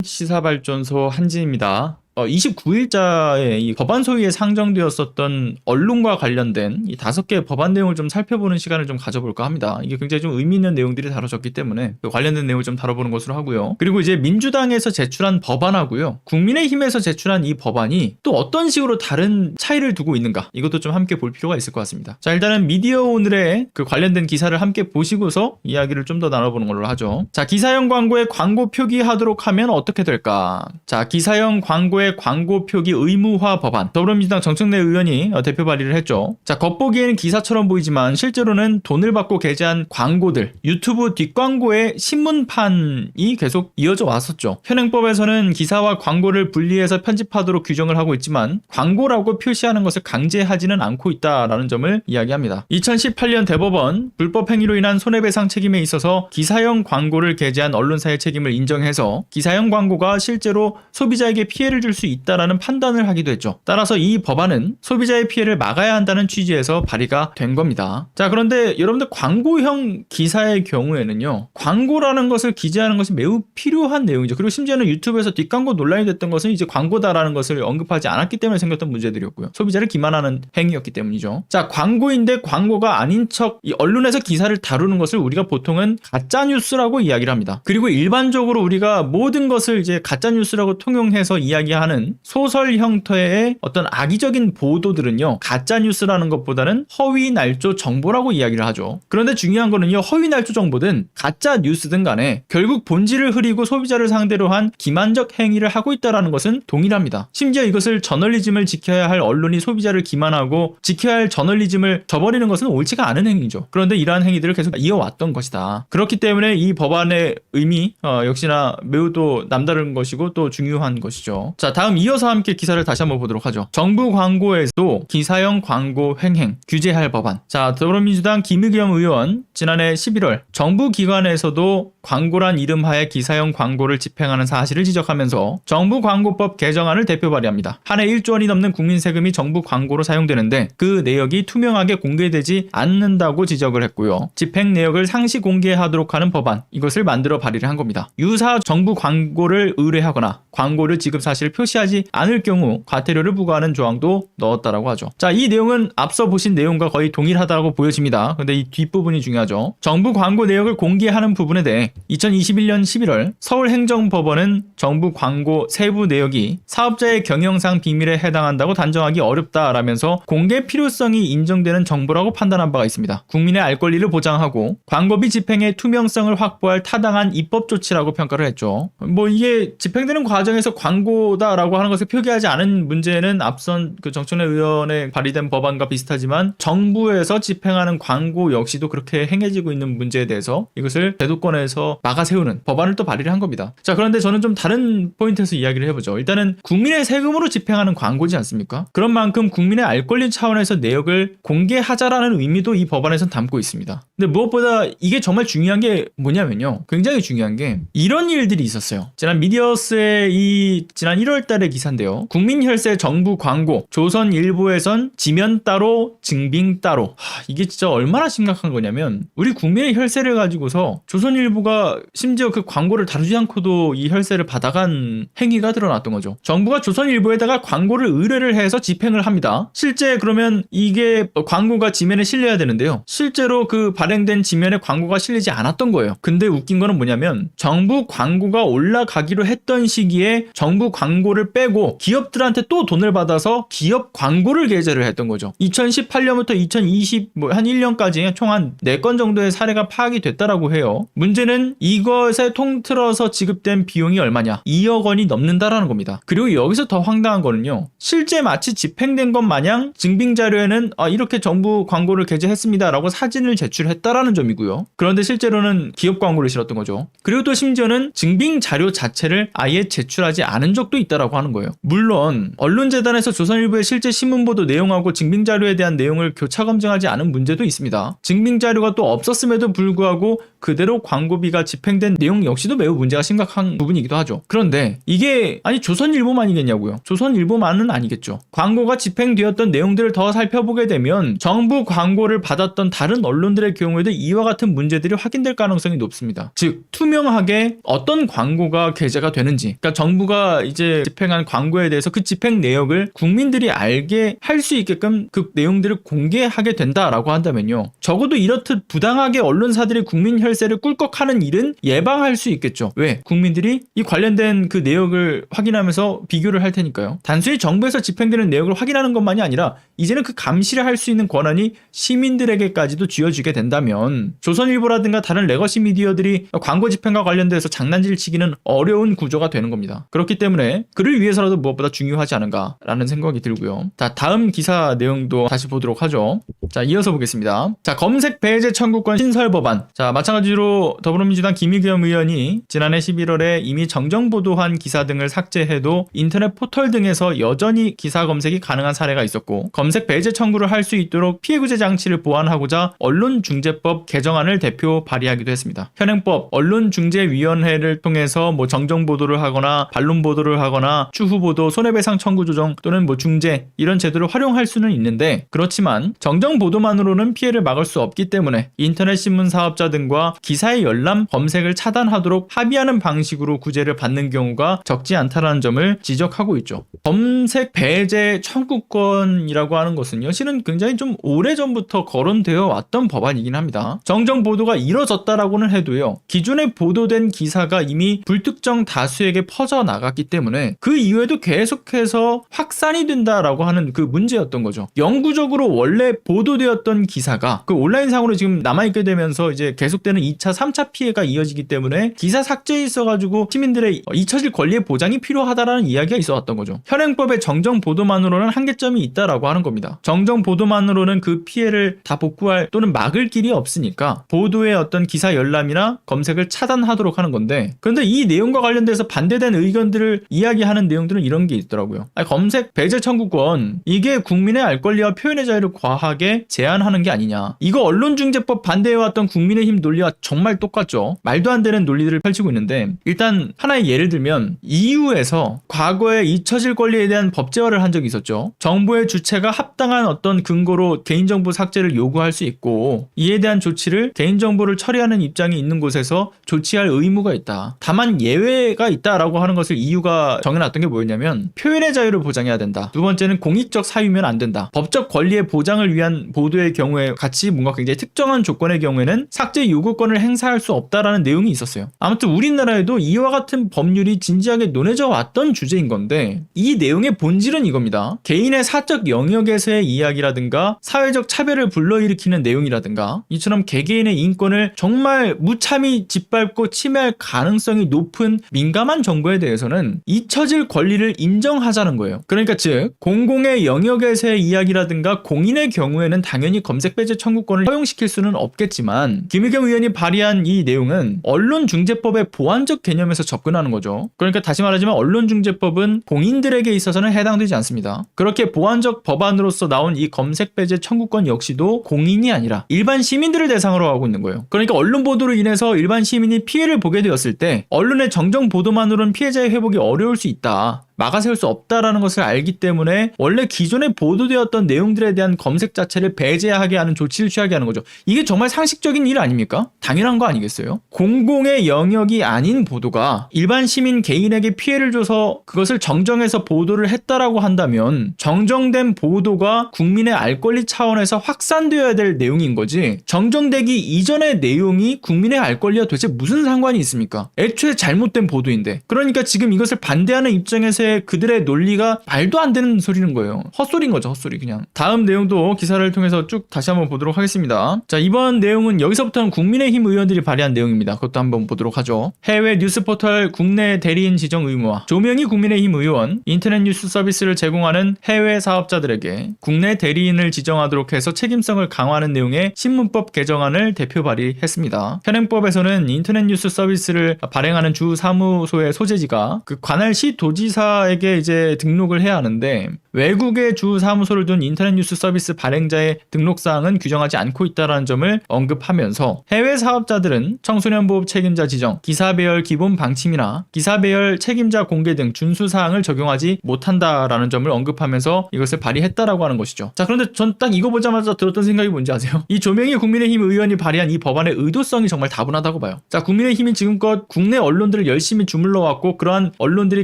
시사발전소 한진입니다. 29일자에 이 법안 소위에 상정되었었던 언론과 관련된 이 5개의 법안 내용을 좀 살펴보는 시간을 좀 가져볼까 합니다. 이게 굉장히 좀 의미 있는 내용들이 다뤄졌기 때문에 그 관련된 내용을 좀 다뤄보는 것으로 하고요. 그리고 이제 민주당에서 제출한 법안하고요, 국민의힘에서 제출한 이 법안이 또 어떤 식으로 다른 차이를 두고 있는가, 이것도 좀 함께 볼 필요가 있을 것 같습니다. 자, 일단은 미디어 오늘의 그 관련된 기사를 함께 보시고서 이야기를 좀 더 나눠보는 걸로 하죠. 자, 기사형 광고에 광고 표기하도록 하면 어떻게 될까? 자, 기사형 광고에 광고 표기 의무화 법안, 더불어민주당 정청래 의원이 대표 발의를 했죠. 자, 겉보기에는 기사처럼 보이지만 실제로는 돈을 받고 게재한 광고들, 유튜브 뒷광고의 신문판이 계속 이어져 왔었죠. 현행법에서는 기사와 광고를 분리해서 편집하도록 규정을 하고 있지만 광고라고 표시하는 것을 강제하지는 않고 있다라는 점을 이야기합니다. 2018년 대법원 불법 행위로 인한 손해배상 책임에 있어서 기사형 광고를 게재한 언론사의 책임을 인정해서 기사형 광고가 실제로 소비자에게 피해를 줄 수 있다라는 판단을 하기도 했죠. 따라서 이 법안은 소비자의 피해를 막아야 한다는 취지에서 발의가 된 겁니다. 자, 그런데 여러분들 광고형 기사의 경우에는요, 광고라는 것을 기재하는 것이 매우 필요한 내용이죠. 그리고 심지어는 유튜브에서 뒷광고 논란이 됐던 것은 이제 광고다라는 것을 언급하지 않았기 때문에 생겼던 문제들이었고요. 소비자를 기만하는 행위였기 때문이죠. 자, 광고인데 광고가 아닌 척 이 언론에서 기사를 다루는 것을 우리가 보통은 가짜뉴스라고 이야기를 합니다. 그리고 일반적으로 우리가 모든 것을 이제 가짜뉴스라고 통용해서 이야기하는 소설 형태의 어떤 악의적인 보도들은요, 가짜뉴스라는 것보다는 허위 날조 정보라고 이야기를 하죠. 그런데 중요한 거는요, 허위 날조 정보든 가짜뉴스든 간에 결국 본질을 흐리고 소비자를 상대로 한 기만적 행위를 하고 있다는 것은 동일합니다. 심지어 이것을 저널리즘을 지켜야 할 언론이 소비자를 기만하고 지켜야 할 저널리즘을 저버리는 것은 옳지가 않은 행위죠. 그런데 이러한 행위들을 계속 이어왔던 것이다. 그렇기 때문에 이 법안의 의미 역시나 매우 또 남다른 것이고 또 중요한 것이죠. 자, 다음 이어서 함께 기사를 다시 한번 보도록 하죠. 정부 광고에도 기사형 광고 횡행 규제할 법안. 자, 더불어민주당 김의겸 의원 지난해 11월 정부 기관에서도 광고란 이름하에 기사형 광고를 집행하는 사실을 지적하면서 정부 광고법 개정안을 대표 발의합니다. 한 해 1조 원이 넘는 국민 세금이 정부 광고로 사용되는데 그 내역이 투명하게 공개되지 않는다고 지적을 했고요. 집행 내역을 상시 공개하도록 하는 법안, 이것을 만들어 발의를 한 겁니다. 유사 정부 광고를 의뢰하거나 광고를 지급 사실을 표시하지 않을 경우 과태료를 부과하는 조항도 넣었다라고 하죠. 자, 이 내용은 앞서 보신 내용과 거의 동일하다고 보여집니다. 근데 이 뒷부분이 중요하죠. 정부 광고 내역을 공개하는 부분에 대해 2021년 11월 서울행정법원은 정부 광고 세부 내역이 사업자의 경영상 비밀에 해당한다고 단정하기 어렵다라면서 공개 필요성이 인정되는 정보라고 판단한 바가 있습니다. 국민의 알 권리를 보장하고 광고비 집행의 투명성을 확보할 타당한 입법 조치라고 평가를 했죠. 이게 집행되는 과정에서 광고다라고 하는 것을 표기하지 않은 문제는 앞선 그 정청래 의원의 발의된 법안과 비슷하지만 정부에서 집행하는 광고 역시도 그렇게 행해지고 있는 문제에 대해서 이것을 제도권에서 막아세우는 법안을 또 발의를 한 겁니다. 자, 그런데 저는 좀 다른 포인트에서 이야기를 해보죠. 일단은 국민의 세금으로 집행하는 광고지 않습니까? 그런 만큼 국민의 알 권리 차원에서 내역을 공개하자라는 의미도 이 법안에서는 담고 있습니다. 근데 무엇보다 이게 정말 중요한 게 뭐냐면요, 굉장히 중요한 게 이런 일들이 있었어요. 지난 미디어스의 지난 1월 달의 기사인데요. 국민혈세 정부 광고, 조선일보에선 지면 따로 증빙 따로. 이게 진짜 얼마나 심각한 거냐면 우리 국민의 혈세를 가지고서 조선일보가 심지어 그 광고를 다루지 않고도 이 혈세를 받아간 행위가 드러났던 거죠. 정부가 조선일보에다가 광고를 의뢰를 해서 집행을 합니다. 실제 그러면 이게 광고가 지면에 실려야 되는데요, 실제로 그 발행된 지면에 광고가 실리지 않았던 거예요. 근데 웃긴 거는 뭐냐면 정부 광고가 올라가기로 했던 시기에 정부 광고를 빼고 기업들한테 또 돈을 받아서 기업 광고를 게재를 했던 거죠. 2018년부터 2020 한 1년까지 총 한 4건 정도의 사례가 파악이 됐다라고 해요. 문제는 이것에 통틀어서 지급된 비용이 얼마냐? 2억 원이 넘는다라는 겁니다. 그리고 여기서 더 황당한 거는요, 실제 마치 집행된 것 마냥 증빙 자료에는 이렇게 정부 광고를 게재했습니다라고 사진을 제출했다라는 점이고요. 그런데 실제로는 기업 광고를 실었던 거죠. 그리고 또 심지어는 증빙 자료 자체를 아예 제출하지 않은 적도 있다라고 하는 거예요. 물론 언론재단에서 조선일보의 실제 신문보도 내용하고 증빙자료에 대한 내용을 교차 검증하지 않은 문제도 있습니다. 증빙자료가 또 없었음에도 불구하고 그대로 광고비가 집행된 내용 역시도 매우 문제가 심각한 부분이기도 하죠. 그런데 이게 조선일보만이겠냐고요. 조선일보만은 아니겠죠. 광고가 집행되었던 내용들을 더 살펴보게 되면 정부 광고를 받았던 다른 언론들의 경우 경우에도 이와 같은 문제들이 확인될 가능성이 높습니다. 즉 투명하게 어떤 광고가 게재가 되는지, 그러니까 정부가 이제 집행한 광고에 대해서 그 집행 내역을 국민들이 알게 할 수 있게끔 그 내용들을 공개하게 된다라고 한다면요, 적어도 이렇듯 부당하게 언론사들이 국민 혈세를 꿀꺽하는 일은 예방할 수 있겠죠. 왜? 국민들이 이 관련된 그 내역을 확인하면서 비교를 할 테니까요. 단순히 정부에서 집행되는 내역을 확인하는 것만이 아니라 이제는 그 감시를 할 수 있는 권한이 시민들에게까지도 쥐어지게 된다면 조선일보라든가 다른 레거시 미디어들이 광고 집행과 관련돼서 장난질 치기는 어려운 구조가 되는 겁니다. 그렇기 때문에 그를 위해서라도 무엇보다 중요하지 않은가라는 생각이 들고요. 자, 다음 기사 내용도 다시 보도록 하죠. 자, 이어서 보겠습니다. 자, 검색 배제 청구권 신설 법안. 자, 마찬가지로 더불어민주당 김의겸 의원이 지난해 11월에 이미 정정 보도한 기사 등을 삭제해도 인터넷 포털 등에서 여전히 기사 검색이 가능한 사례가 있었고, 검색 배제 청구를 할 수 있도록 피해구제 장치를 보완하고자 언론중재법 개정안을 대표 발의하기도 했습니다. 현행법 언론중재위원회를 통해서 정정 보도를 하거나 반론 보도를 하거나 추후 보도, 손해배상 청구 조정 또는 중재 이런 제도를 활용할 수는 있는데, 그렇지만 정정 보도만으로는 피해를 막을 수 없기 때문에 인터넷 신문 사업자 등과 기사의 열람 검색을 차단하도록 합의하는 방식으로 구제를 받는 경우가 적지 않다는 점을 지적하고 있죠. 검색 배제 청구권이라고 하는 것은요, 실은 굉장히 좀 오래전부터 거론되어 왔던 법안이긴 합니다. 정정 보도가 이뤄졌다라고는 해도요, 기존에 보도된 기사가 이미 불특정 다수에게 퍼져나갔기 때문에 그 이후에도 계속해서 확산이 된다라고 하는 그 문제였던 거죠. 영구적으로 원래 보도되었던 기사가 그 온라인상으로 지금 남아있게 되면서 이제 계속되는 2차, 3차 피해가 이어지기 때문에 기사 삭제에 있어가지고 시민들의 잊혀질 권리의 보장이 필요하다라는 이야기가 있어왔던 거죠. 현행법의 정정 보도만으로는 한계점이 있다라고 하는 겁니다. 정정 보도만으로는 그 피해를 다 복구할 또는 막을 길이 없으니까 보도의 어떤 기사 열람이나 검색을 차단하도록 하는 건데, 그런데 이 내용과 관련돼서 반대된 의견들을 이야기하는 내용들은 이런 게 있더라고요. 검색 배제 청구권, 이게 국민의 알 권리와 표현의 자유를 과하게 제한하는 게 아니냐. 이거 언론중재법 반대해왔던 국민의힘 논리와 정말 똑같죠. 말도 안 되는 논리들을 펼치고 있는데, 일단 하나의 예를 들면 EU에서 과거에 잊혀질 권리에 대한 법제화를 한 적이 있었죠. 정부의 주체가 합당한 어떤 근거로 개인정보 삭제를 요구할 수 있고, 이에 대한 조치를 개인정보를 처리하는 입장이 있는 곳에서 조치할 의무가 있다. 다만 예외가 있다라고 하는 것을 EU가 정해놨던 게 뭐였냐면, 표현의 자유를 보장해야 된다. 두 번째는 공익적 사유면 안 된다. 법적 권리의 보장을 위한 보도의 경우에 같이 뭔가 굉장히 특정한 조건의 경우에는 삭제 요구권을 행사할 수 없다라는 내용이 있었어요. 아무튼 우리나라에도 이와 같은 법률이 진지하게 논해져 왔던 주제인 건데, 이 내용의 본질은 이겁니다. 개인의 사적 영역에서의 이야기라든가 사회적 차별을 불러일으키는 내용이라든가 이처럼 개개인의 인권을 정말 무참히 짓밟고 침해할 가능성이 높은 민감한 정보에 대해서는 잊혀질 권리를 인정하자는 거예요. 그러니까 즉 공공의 영역에서의 이야기라든가 공인의 경우에는 당연히 검색 배제 청구권을 허용시킬 수는 없겠지만, 김의겸 의원이 발의한 이 내용은 언론중재법의 보완적 개념에서 접근하는 거죠. 그러니까 다시 말하자면 언론중재법은 공인들에게 있어서는 해당되지 않습니다. 그렇게 보완적 법안으로서 나온 이 검색 배제 청구권 역시도 공인이 아니라 일반 시민들을 대상으로 하고 있는 거예요. 그러니까 언론 보도로 인해서 일반 시민이 피해를 보게 되었을 때 언론의 정정 보도만으로는 피해자의 회복이 어려울 수 있다, 막아세울 수 없다라는 것을 알기 때문에 원래 기존에 보도되었던 내용들에 대한 검색 자체를 배제하게 하는 조치를 취하게 하는 거죠. 이게 정말 상식적인 일 아닙니까? 당연한 거 아니겠어요? 공공의 영역이 아닌 보도가 일반 시민 개인에게 피해를 줘서 그것을 정정해서 보도를 했다라고 한다면 정정된 보도가 국민의 알 권리 차원에서 확산되어야 될 내용인 거지, 정정되기 이전의 내용이 국민의 알 권리와 도대체 무슨 상관이 있습니까? 애초에 잘못된 보도인데. 그러니까 지금 이것을 반대하는 입장에서 그들의 논리가 말도 안 되는 소리는 거예요. 헛소리인 거죠, 헛소리 그냥. 다음 내용도 기사를 통해서 쭉 다시 한번 보도록 하겠습니다. 자, 이번 내용은 여기서부터는 국민의힘 의원들이 발의한 내용입니다. 그것도 한번 보도록 하죠. 해외 뉴스 포털 국내 대리인 지정 의무화. 조명희 국민의힘 의원, 인터넷 뉴스 서비스를 제공하는 해외 사업자들에게 국내 대리인을 지정하도록 해서 책임성을 강화하는 내용의 신문법 개정안을 대표 발의했습니다. 현행법에서는 인터넷 뉴스 서비스를 발행하는 주 사무소의 소재지가 그 관할시 도지사 사무소사에게 이제 등록을 해야 하는데 외국에 주 사무소를 둔 인터넷 뉴스 서비스 발행자의 등록사항은 규정하지 않고 있다는 점을 언급하면서 해외 사업자들은 청소년 보호 책임자 지정, 기사 배열 기본 방침이나 기사 배열 책임자 공개 등 준수 사항을 적용하지 못한다라는 점을 언급하면서 이것을 발의했다라고 하는 것이죠. 자, 그런데 전 딱 이거 보자마자 들었던 생각이 뭔지 아세요? 이 조명희 국민의힘 의원이 발의한 이 법안의 의도성이 정말 다분하다고 봐요. 자, 국민의힘이 지금껏 국내 언론들을 열심히 주물러 왔고 그러한 언론들이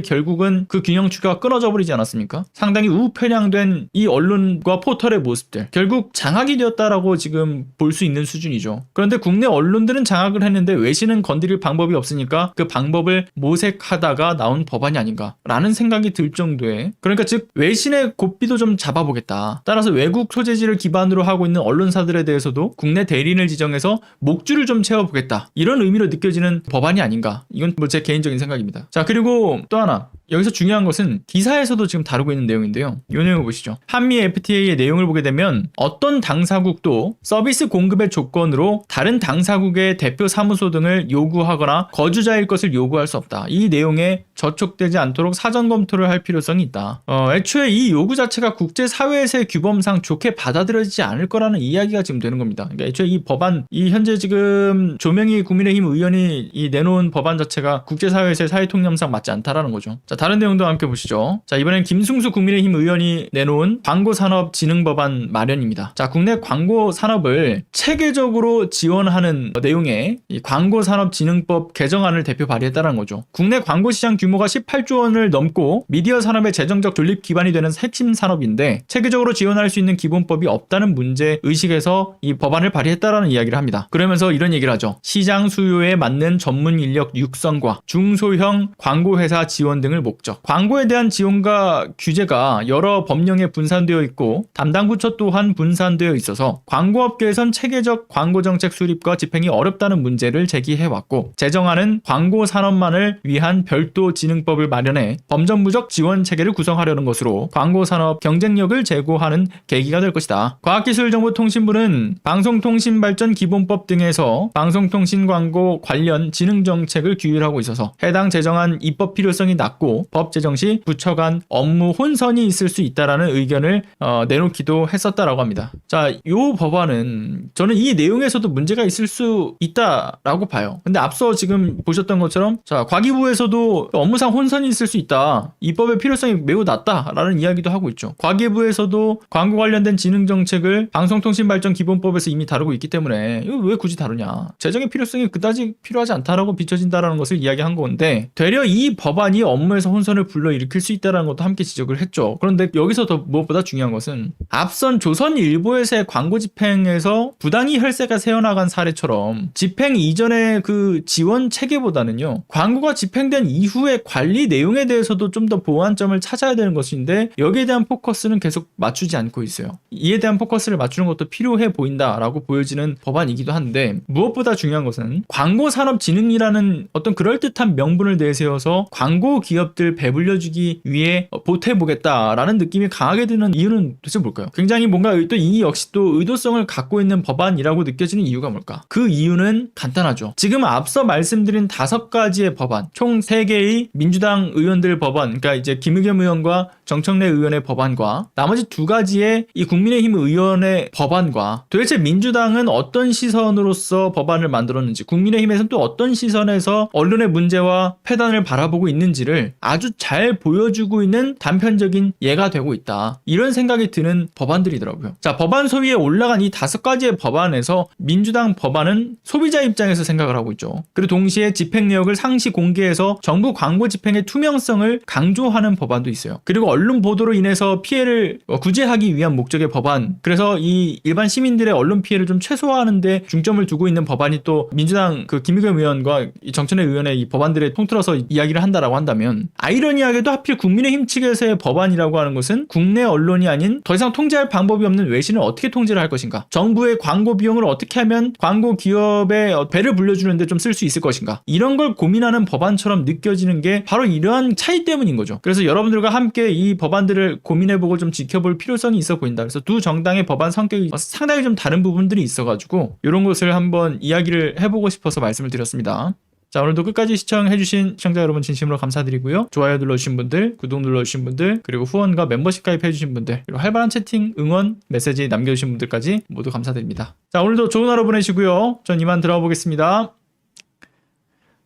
결국은 그 균형 추가 끊어져 버리지 않았습니까? 상당히 우편향된 이 언론과 포털의 모습들 결국 장악이 되었다라고 지금 볼 수 있는 수준이죠. 그런데 국내 언론들은 장악을 했는데 외신은 건드릴 방법이 없으니까 그 방법을 모색하다가 나온 법안이 아닌가라는 생각이 들 정도의, 그러니까 즉 외신의 고삐도 좀 잡아보겠다. 따라서 외국 소재지를 기반으로 하고 있는 언론사들에 대해서도 국내 대리인을 지정해서 목줄을 좀 채워보겠다. 이런 의미로 느껴지는 법안이 아닌가. 이건 뭐 제 개인적인 생각입니다. 자, 그리고 또 하나. 여기서 중요한 것은 기사에서도 지금 다루고 있는 내용인데요. 이 내용을 보시죠. 한미 FTA의 내용을 보게 되면 어떤 당사국도 서비스 공급의 조건으로 다른 당사국의 대표 사무소 등을 요구하거나 거주자일 것을 요구할 수 없다. 이 내용에 저촉되지 않도록 사전 검토를 할 필요성이 있다. 애초에 이 요구 자체가 국제사회에서의 규범상 좋게 받아들여지지 않을 거라는 이야기가 지금 되는 겁니다. 그러니까 애초에 이 법안, 이 현재 지금 조명희 국민의힘 의원이 이 내놓은 법안 자체가 국제사회에서의 사회통념상 맞지 않다라는 거죠. 자, 다른 내용도 함께 보시죠. 자, 이번엔 김승수 국민의힘 의원이 내놓은 광고산업진흥법안 마련입니다. 자, 국내 광고산업을 체계적으로 지원하는 내용의 이 광고산업진흥법 개정안을 대표 발의했다는 거죠. 국내 광고시장 규모가 18조 원을 넘고 미디어 산업의 재정적 존립 기반이 되는 핵심 산업인데 체계적으로 지원할 수 있는 기본법이 없다는 문제 의식에서 이 법안을 발의했다라는 이야기를 합니다. 그러면서 이런 얘기를 하죠. 시장 수요에 맞는 전문 인력 육성과 중소형 광고회사 지원 등을 목적. 광고에 대한 지원과 규제가 여러 법령에 분산되어 있고 담당 부처 또한 분산되어 있어서 광고업계에선 체계적 광고정책 수립과 집행이 어렵다는 문제를 제기해왔고 제정안은 광고산업만을 위한 별도 진흥법을 마련해 범정부적 지원 체계를 구성하려는 것으로 광고산업 경쟁력을 제고하는 계기가 될 것이다. 과학기술정보통신부는 방송통신발전기본법 등에서 방송통신광고 관련 진흥정책을 규율하고 있어서 해당 제정안 입법 필요성이 낮고 법 제정 시 부처 간 업무 혼선이 있을 수 있다라는 의견을 내놓기도 했었다라고 합니다. 자, 요 법안은 저는 이 내용에서도 문제가 있을 수 있다라고 봐요. 근데 앞서 지금 보셨던 것처럼 자, 과기부에서도 업무상 혼선이 있을 수 있다. 입법의 필요성이 매우 낮다라는 이야기도 하고 있죠. 과기부에서도 광고 관련된 진흥 정책을 방송통신발전기본법에서 이미 다루고 있기 때문에 이거 왜 굳이 다루냐. 제정의 필요성이 그다지 필요하지 않다라고 비춰진다라는 것을 이야기한 건데 되려 이 법안이 업무에서 혼선을 불러일으킬 수 있다는 것도 함께 지적을 했죠. 그런데 여기서 더 무엇보다 중요한 것은 앞선 조선일보에서의 광고 집행에서 부당이 혈세가 새어나간 사례처럼 집행 이전의 그 지원 체계보다는요. 광고가 집행된 이후의 관리 내용에 대해서도 좀 더 보완점을 찾아야 되는 것인데 여기에 대한 포커스는 계속 맞추지 않고 있어요. 이에 대한 포커스를 맞추는 것도 필요해 보인다라고 보여지는 법안이기도 한데 무엇보다 중요한 것은 광고산업진흥이라는 어떤 그럴듯한 명분을 내세워서 광고 기업들 배불려주기 위해 보태보겠다라는 느낌이 강하게 드는 이유는 도대체 뭘까요? 굉장히 뭔가 또 이 역시 또 의도성을 갖고 있는 법안이라고 느껴지는 이유가 뭘까? 그 이유는 간단하죠. 지금 앞서 말씀드린 5가지의 법안, 총 3개의 민주당 의원들 법안, 그러니까 이제 김의겸 의원과 정청래 의원의 법안과 나머지 2가지의 이 국민의힘 의원의 법안과 도대체 민주당은 어떤 시선으로서 법안을 만들었는지 국민의힘에서는 또 어떤 시선에서 언론의 문제와 폐단을 바라보고 있는지를 아주 잘 보여주고 있는 단편적인 예가 되고 있다. 이런 생각이 드는 법안들이더라고요. 자, 법안 소위에 올라간 이 5가지의 법안에서 민주당 법안은 소비자 입장에서 생각을 하고 있죠. 그리고 동시에 집행 내역을 상시 공개해서 정부 광고 집행의 투명성을 강조하는 법안도 있어요. 그리고 언론 보도로 인해서 피해를 구제하기 위한 목적의 법안, 그래서 이 일반 시민들의 언론 피해를 좀 최소화하는 데 중점을 두고 있는 법안이 또 민주당 그 김의겸 의원과 정청래 의원의 이 법안들을 통틀어서 이야기를 한다라고 한다면 아이러니하게도 하필 국민의힘 측에서의 법안이라고 하는 것은 국내 언론이 아닌 더 이상 통제할 방법이 없는 외신을 어떻게 통제를 할 것인가, 정부의 광고 비용을 어떻게 하면 광고 기업의 배를 불려주는데 좀 쓸 수 있을 것인가, 이런 걸 고민하는 법안처럼 느껴지는 게 바로 이러한 차이 때문인 거죠. 그래서 여러분들과 함께 이 법안들을 고민해보고 좀 지켜볼 필요성이 있어 보인다. 그래서 두 정당의 법안 성격이 상당히 좀 다른 부분들이 있어가지고 이런 것을 한번 이야기를 해보고 싶어서 말씀을 드렸습니다. 자, 오늘도 끝까지 시청해주신 시청자 여러분 진심으로 감사드리고요. 좋아요 눌러주신 분들, 구독 눌러주신 분들, 그리고 후원과 멤버십 가입해주신 분들, 그리고 활발한 채팅, 응원, 메시지 남겨주신 분들까지 모두 감사드립니다. 자, 오늘도 좋은 하루 보내시고요. 전 이만 들어가 보겠습니다.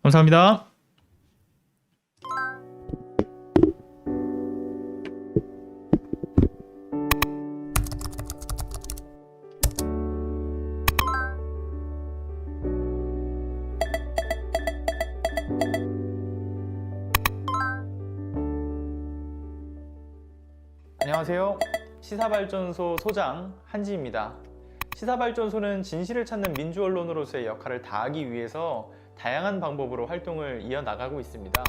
감사합니다. 안녕하세요. 시사발전소 소장 한지입니다. 시사발전소는 진실을 찾는 민주언론으로서의 역할을 다하기 위해서 다양한 방법으로 활동을 이어나가고 있습니다.